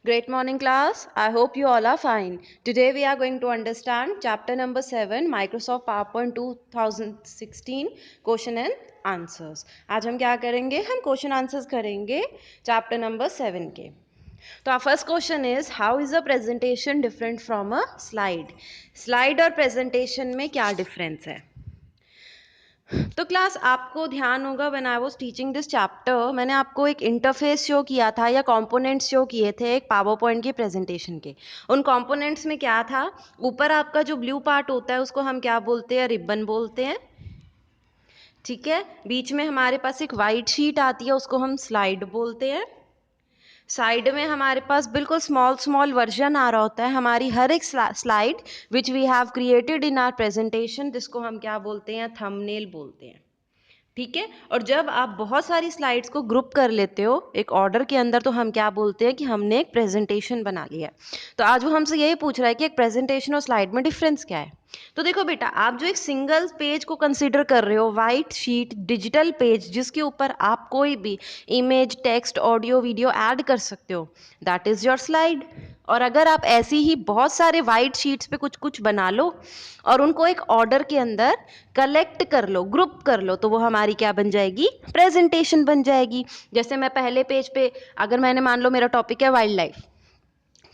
Great morning, class. I hope you all are fine. Today we are going to understand chapter number 7, Microsoft PowerPoint 2016, question and answers. आज हम क्या करेंगे? हम question answers करेंगे chapter number 7 के. तो our first question is, how is a presentation different from a slide? Slide और presentation में क्या difference है? तो क्लास आपको ध्यान होगा when I was teaching this chapter मैंने आपको एक इंटरफेस शो किया था या कंपोनेंट्स शो किए थे एक पावर पॉइंट की प्रेजेंटेशन के. उन कंपोनेंट्स में क्या था? ऊपर आपका जो ब्लू पार्ट होता है उसको हम क्या बोलते हैं? रिबन बोलते हैं. ठीक है. बीच में हमारे पास एक वाइट शीट आती है, उसको हम स्लाइड बोलते हैं. साइड में हमारे पास बिल्कुल स्मॉल स्मॉल वर्जन आ रहा होता है हमारी हर एक slide which we have created in our presentation, जिसको हम क्या बोलते हैं? थंबनेल बोलते हैं. ठीक है. और जब आप बहुत सारी स्लाइड्स को ग्रुप कर लेते हो एक ऑर्डर के अंदर, तो हम क्या बोलते हैं कि हमने एक प्रेजेंटेशन बना लिया. तो आज वो हमसे यही पूछ रहा है कि एक प्रेजेंटेशन और स्लाइड में डिफरेंस क्या है. तो देखो बेटा, आप जो एक सिंगल पेज को कंसीडर कर रहे हो, वाइट शीट डिजिटल पेज जिसके ऊपर आप कोई भी image, text, audio, video add कर सकते हो, दैट इज योर स्लाइड. और अगर आप ऐसी ही बहुत सारे वाइट शीट्स पे कुछ कुछ बना लो और उनको एक ऑर्डर के अंदर कलेक्ट कर लो, ग्रुप कर लो, तो वो हमारी क्या बन जाएगी? प्रेजेंटेशन बन जाएगी. जैसे मैं पहले पेज पे, अगर मैंने मान लो मेरा टॉपिक है वाइल्ड लाइफ,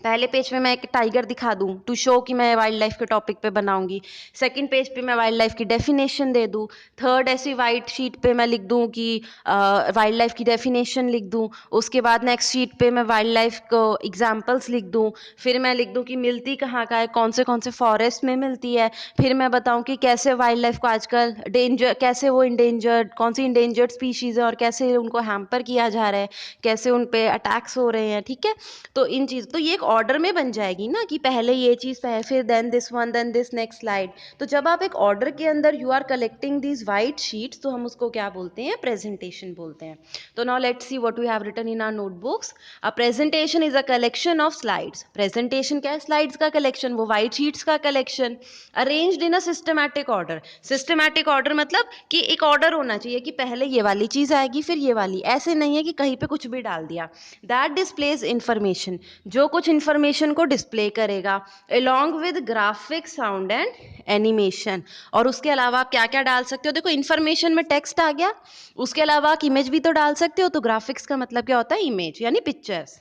पहले पेज पे मैं एक टाइगर दिखा दूं टू शो कि मैं वाइल्ड लाइफ के टॉपिक पे बनाऊंगी. सेकंड पेज पे मैं वाइल्ड लाइफ की डेफिनेशन दे दूं. थर्ड ऐसी वाइट शीट पे मैं लिख दूं कि वाइल्ड लाइफ की डेफिनेशन लिख दूं. उसके बाद नेक्स्ट शीट पे मैं वाइल्ड लाइफ को एग्जाम्पल्स लिख दूं. फिर मैं लिख दूं कि मिलती कहाँ का है, कौन से फॉरेस्ट में मिलती है. फिर मैं बताऊं कि कैसे वाइल्ड लाइफ को आजकल डेंजर, कैसे वो इंडेंजर्ड, कौन सी इंडेंजर्ड स्पीशीज है और कैसे उनको हैम्पर किया जा रहा है, कैसे उन पे अटैक्स हो रहे हैं. ठीक है. तो इन चीज तो ये एक ऑर्डर में बन जाएगी ना कि पहले ये चीज, फिर then this one, then this next slide. तो जब आप एक ऑर्डर के अंदर you are collecting these white sheets, तो हम उसको क्या बोलते हैं? प्रेजेंटेशन बोलते हैं. तो now let's see what we have written in our notebooks. A presentation is a collection of slides. Presentation क्या है? स्लाइड्स का कलेक्शन, वो वाइट शीट्स का collection, arranged in a systematic order. Systematic order मतलब कि एक ऑर्डर होना चाहिए कि पहले ये वाली चीज आएगी फिर ये वाली. ऐसे नहीं है कि कहीं पे कुछ भी डाल दिया. दैट डिस्प्लेज इंफॉर्मेशन, जो कुछ इंफॉर्मेशन को डिस्प्ले करेगा, along with graphic, sound and animation. और उसके अलावा आप क्या क्या डाल सकते हो? देखो, इंफॉर्मेशन में टेक्स्ट आ गया, उसके अलावा आप इमेज भी तो डाल सकते हो. तो ग्राफिक्स का मतलब क्या होता है? इमेज यानी pictures.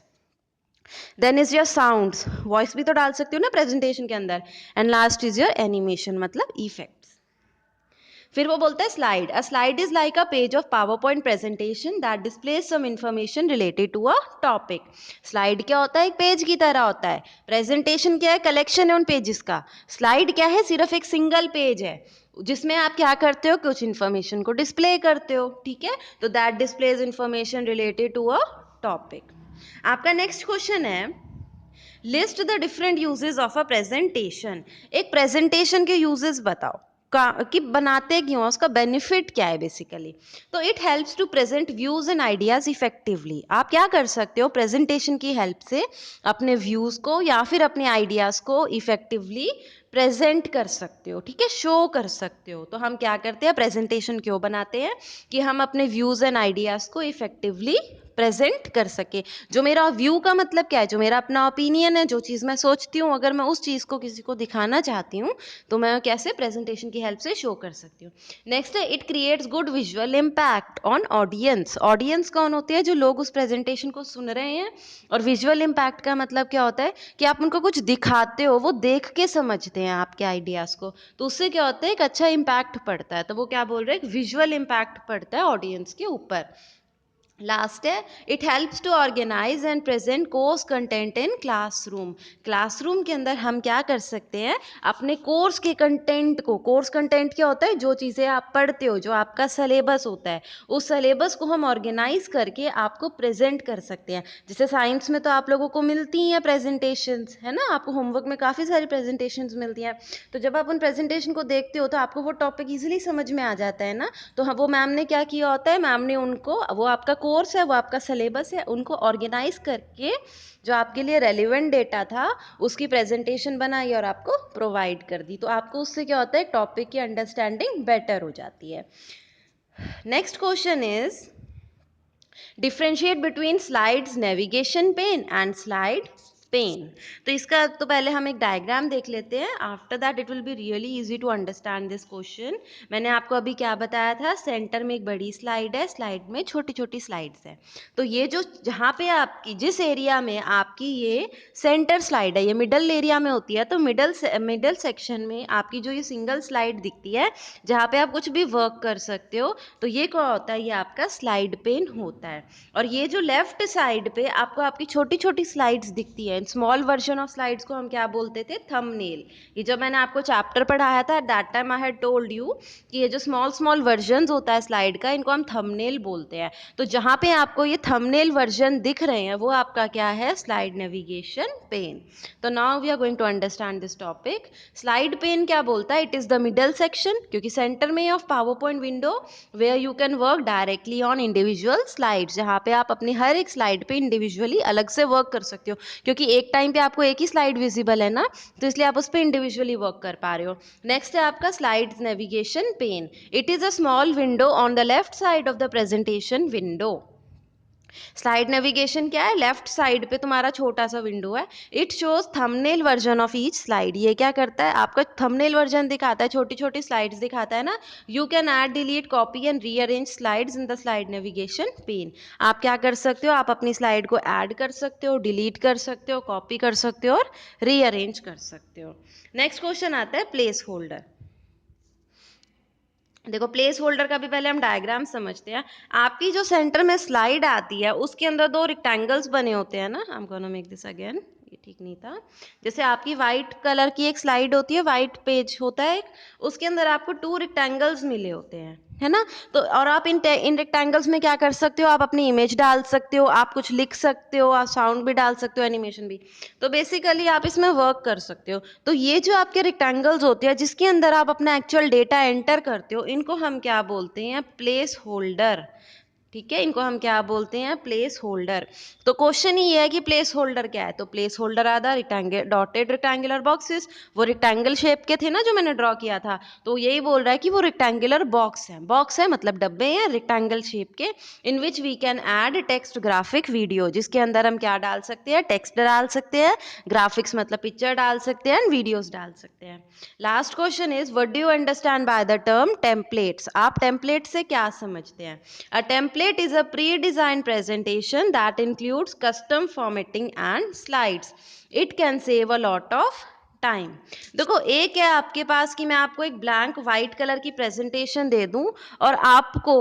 Then is your sounds, voice भी तो डाल सकते हो ना प्रेजेंटेशन के अंदर. And last is your animation मतलब इफेक्ट्स. फिर वो बोलता है slide. A slide is like a page of PowerPoint presentation that displays some information related to a topic. Slide क्या होता है? एक पेज की तरह होता है. प्रेजेंटेशन क्या है? कलेक्शन है उन पेजेस का. स्लाइड क्या है? सिर्फ एक सिंगल पेज है जिसमें आप क्या करते हो? कुछ इंफॉर्मेशन को डिस्प्ले करते हो. ठीक है. तो that displays information related to a topic. आपका नेक्स्ट क्वेश्चन है, list the different uses of a presentation. एक प्रेजेंटेशन के यूजेस बताओ कि बनाते क्यों, उसका बेनिफिट क्या है बेसिकली. तो it helps to present views and ideas effectively. आप क्या कर सकते हो प्रेजेंटेशन की हेल्प से? अपने व्यूज को या फिर अपने आइडियाज को इफेक्टिवली प्रेजेंट कर सकते हो. ठीक है. शो कर सकते हो. तो हम क्या करते हैं? प्रेजेंटेशन क्यों बनाते हैं? कि हम अपने व्यूज एंड आइडियाज को इफेक्टिवली प्रेजेंट कर सके. जो मेरा व्यू का मतलब क्या है? जो मेरा अपना ओपिनियन है, जो चीज़ मैं सोचती हूँ, अगर मैं उस चीज़ को किसी को दिखाना चाहती हूँ, तो मैं कैसे प्रेजेंटेशन की हेल्प से शो कर सकती हूँ. नेक्स्ट है, it creates good visual impact on audience. Audience कौन होती है? जो लोग उस प्रेजेंटेशन को सुन रहे हैं. और विजुअल इम्पैक्ट का मतलब क्या होता है? कि आप उनको कुछ दिखाते हो, वो देख के समझते हैं आपके आइडियाज़ को. तो उससे क्या होता है? एक अच्छा इम्पैक्ट पड़ता है. तो वो क्या बोल रहे हैं? विजुअल इम्पैक्ट पड़ता है ऑडियंस के ऊपर. लास्ट है, it helps to organise and present course content in classroom. Classroom के अंदर हम क्या कर सकते हैं? अपने कोर्स के कंटेंट को, कोर्स कंटेंट क्या होता है? जो चीज़ें आप पढ़ते हो, जो आपका सिलेबस होता है, उस सिलेबस को हम ऑर्गेनाइज करके आपको प्रेजेंट कर सकते हैं. जैसे साइंस में तो आप लोगों को मिलती हैं प्रेजेंटेशंस, है ना? आपको होमवर्क में काफ़ी सारी प्रेजेंटेशंस मिलती हैं. तो जब आप उन प्रेजेंटेशन को देखते हो तो आपको वो टॉपिक ईजिली समझ में आ जाता है ना. तो हाँ, वो मैम ने क्या किया होता है? मैम ने उनको, वो आपका कोर्स है, वो आपका सिलेबस है, उनको ऑर्गेनाइज करके जो आपके लिए रेलिवेंट डेटा था उसकी प्रेजेंटेशन बनाई और आपको प्रोवाइड कर दी. तो आपको उससे क्या होता है? टॉपिक की अंडरस्टैंडिंग बेटर हो जाती है. Next question is, differentiate between slides navigation pane and slide pane. तो इसका तो पहले हम एक डायग्राम देख लेते हैं, after that it will be really easy to understand this question. मैंने आपको अभी क्या बताया था, सेंटर में एक बड़ी स्लाइड है, स्लाइड में छोटी छोटी स्लाइड्स है। तो ये जो जहाँ पे आपकी जिस एरिया में आपकी ये सेंटर स्लाइड है, ये मिडल एरिया में होती है, तो मिडल सेक्शन में आपकी जो ये सिंगल स्लाइड दिखती है जहाँ पे आप कुछ भी वर्क कर सकते हो, तो ये क्या होता है, ये आपका स्लाइड पेन होता है। और ये जो लेफ्ट साइड पे आपको आपकी छोटी छोटी स्लाइड्स दिखती है, स्मॉल वर्जन ऑफ स्लाइड्स को हम क्या बोलते थे, थंबनेल। ये जब मैंने आपको चैप्टर पढ़ाया था, that time I had told you कि ये जो स्मॉल स्मॉल वर्जन होता है स्लाइड का, इनको हम थंबनेल बोलते हैं। तो जहाँ पे आपको ये थंबनेल वर्जन दिख रहे हैं वो आपका क्या है, स्लाइड नेविगेशन पेन। तो now we are going to understand this topic. Slide pane क्या बोलता है, it is the middle section, क्योंकि सेंटर में of PowerPoint window where you can work directly on individual slides, जहाँ पे आप अपनी हर एक स्लाइड पे इंडिविजुअली अलग से वर्क कर सकते हो, क्योंकि एक टाइम पे आपको एक ही स्लाइड विजिबल है ना, तो इसलिए आप उस पर इंडिविजुअली वर्क कर पा रहे हो। नेक्स्ट है आपका slide navigation pane. It is a small window on the left side of the presentation window. Slide navigation क्या है, लेफ्ट साइड पे तुम्हारा छोटा सा विंडो है। It shows thumbnail version of each slide. ये क्या करता है, आपका थंबनेल वर्जन दिखाता है, छोटी छोटी स्लाइड्स दिखाता है ना। You can add, delete, copy and rearrange slides in the slide navigation pane. आप क्या कर सकते हो, आप अपनी स्लाइड को ऐड कर सकते हो, डिलीट कर सकते हो, कॉपी कर सकते हो और रीअरेंज कर सकते हो। नेक्स्ट क्वेश्चन आता है प्लेस होल्डर। देखो प्लेस होल्डर का भी पहले हम डायग्राम समझते हैं। आपकी जो सेंटर में स्लाइड आती है उसके अंदर दो रेक्टेंगल्स बने होते हैं ना, I am gonna make this again, ये ठीक नहीं था। जैसे आपकी वाइट कलर की एक स्लाइड होती है, वाइट पेज होता है एक, उसके अंदर आपको टू रेक्टेंगल्स मिले होते हैं, है ना। तो और आप इन रेक्टेंगल्स में क्या कर सकते हो, आप अपनी इमेज डाल सकते हो, आप कुछ लिख सकते हो, आप साउंड भी डाल सकते हो, एनिमेशन भी। तो बेसिकली आप इसमें वर्क कर सकते हो। तो ये जो आपके रेक्टेंगल्स होते हैं जिसके अंदर आप अपना एक्चुअल डेटा एंटर करते हो, इनको हम क्या बोलते हैं, प्लेस होल्डर। ठीक है, इनको हम क्या बोलते हैं, प्लेस होल्डर। तो क्वेश्चन ही है कि प्लेस होल्डर क्या है। तो placeholder are the rectangle dotted rectangular boxes. वो रेक्टेंगल शेप के थे ना जो मैंने ड्रॉ किया था, तो यही बोल रहा है कि वो रेक्टेंगुलर बॉक्स है। बॉक्स है मतलब डब्बे हैं रेक्टेंगल शेप के, in which we can add text, graphic, video, जिसके अंदर हम क्या डाल सकते हैं, टेक्स्ट डाल सकते हैं, ग्राफिक्स मतलब पिक्चर डाल सकते हैं, एंड वीडियोस डाल सकते हैं। Last question is what do you understand by the term templates. आप टेम्पलेट से क्या समझते हैं। A template is a pre-designed presentation that includes custom formatting and slides. It can save a lot of time. देखो एक है आपके पास कि मैं आपको एक ब्लैंक वाइट कलर की प्रेजेंटेशन दे दूं और आपको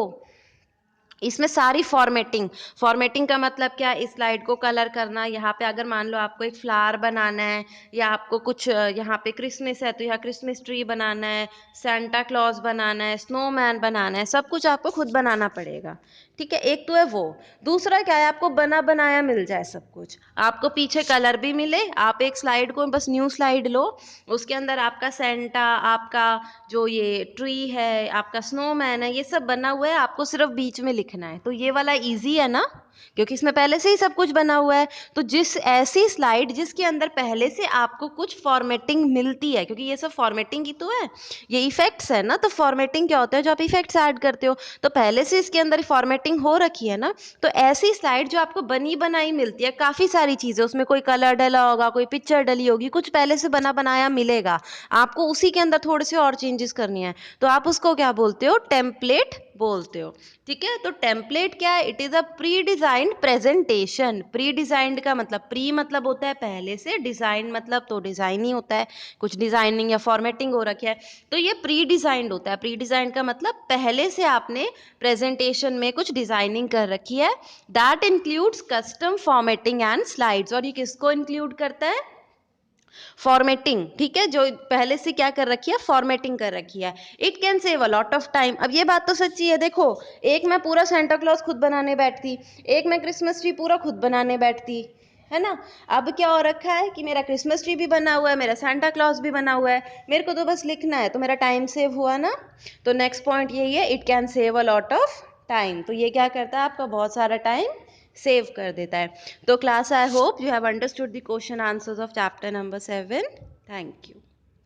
इसमें सारी फॉर्मेटिंग का मतलब क्या, इस स्लाइड को कलर करना, यहाँ पे अगर मान लो आपको एक फ्लावर बनाना है, या आपको कुछ यहाँ पे क्रिसमस है तो यहाँ क्रिसमस ट्री बनाना है, सेंटा क्लॉज बनाना है, स्नोमैन बनाना है, सब कुछ आपको खुद बनाना पड़ेगा। ठीक है, एक तो है वो। दूसरा क्या है, आपको बना बनाया मिल जाए सब कुछ, आपको पीछे कलर भी मिले, आप एक स्लाइड को बस न्यू स्लाइड लो, उसके अंदर आपका सेंटा, आपका जो ये ट्री है, आपका स्नोमैन है, ये सब बना हुआ है, आपको सिर्फ बीच में लिखना है। तो ये वाला इजी है ना, क्योंकि इसमें पहले से ही सब कुछ बना हुआ है। तो जिस ऐसी स्लाइड जिसके अंदर पहले से आपको कुछ फॉर्मेटिंग मिलती है, क्योंकि ये सब फॉर्मेटिंग ही तो है, ये इफेक्ट्स है ना, तो फॉर्मेटिंग क्या होता है, जो आप इफेक्ट्स ऐड करते हो, तो पहले से इसके अंदर फॉर्मेटिंग हो रखी है ना। तो ऐसी स्लाइड जो आपको बनी बनाई मिलती है, काफी सारी चीजें उसमें, कोई कलर डला होगा, कोई पिक्चर डली होगी, कुछ पहले से बना बनाया मिलेगा, आपको उसी के अंदर थोड़े से और चेंजेस करनी है, तो आप उसको क्या बोलते हो, टेम्पलेट बोलते हो। ठीक है, तो टेम्पलेट क्या है, it is a pre designed presentation. Pre designed का मतलब, प्री मतलब होता है पहले से, डिजाइन मतलब तो डिजाइन ही होता है, कुछ डिजाइनिंग या फॉर्मेटिंग हो रखी है, तो ये प्री डिजाइंड होता है। प्री डिजाइंड का मतलब पहले से आपने प्रेजेंटेशन में कुछ डिजाइनिंग कर रखी है। That includes custom formatting and slides. और ये किसको इंक्लूड करता है, फॉर्मेटिंग। ठीक है, जो पहले से क्या कर रखी है, फॉर्मेटिंग कर रखी है। It can save a lot of time. अब ये बात तो सच्ची है, देखो एक मैं पूरा सेंटा क्लॉज खुद बनाने बैठती, एक मैं क्रिसमस ट्री पूरा खुद बनाने बैठती, है ना। अब क्या हो रखा है कि मेरा क्रिसमस ट्री भी बना हुआ है, मेरा सेंटा क्लॉज भी बना हुआ है, मेरे को तो बस लिखना है, तो मेरा टाइम सेव हुआ ना। तो नेक्स्ट पॉइंट यही है, it can save a lot of time. तो ये क्या करता है, आपका बहुत सारा टाइम सेव कर देता है। तो class, I hope you have understood the question answers of chapter number 7। Thank you.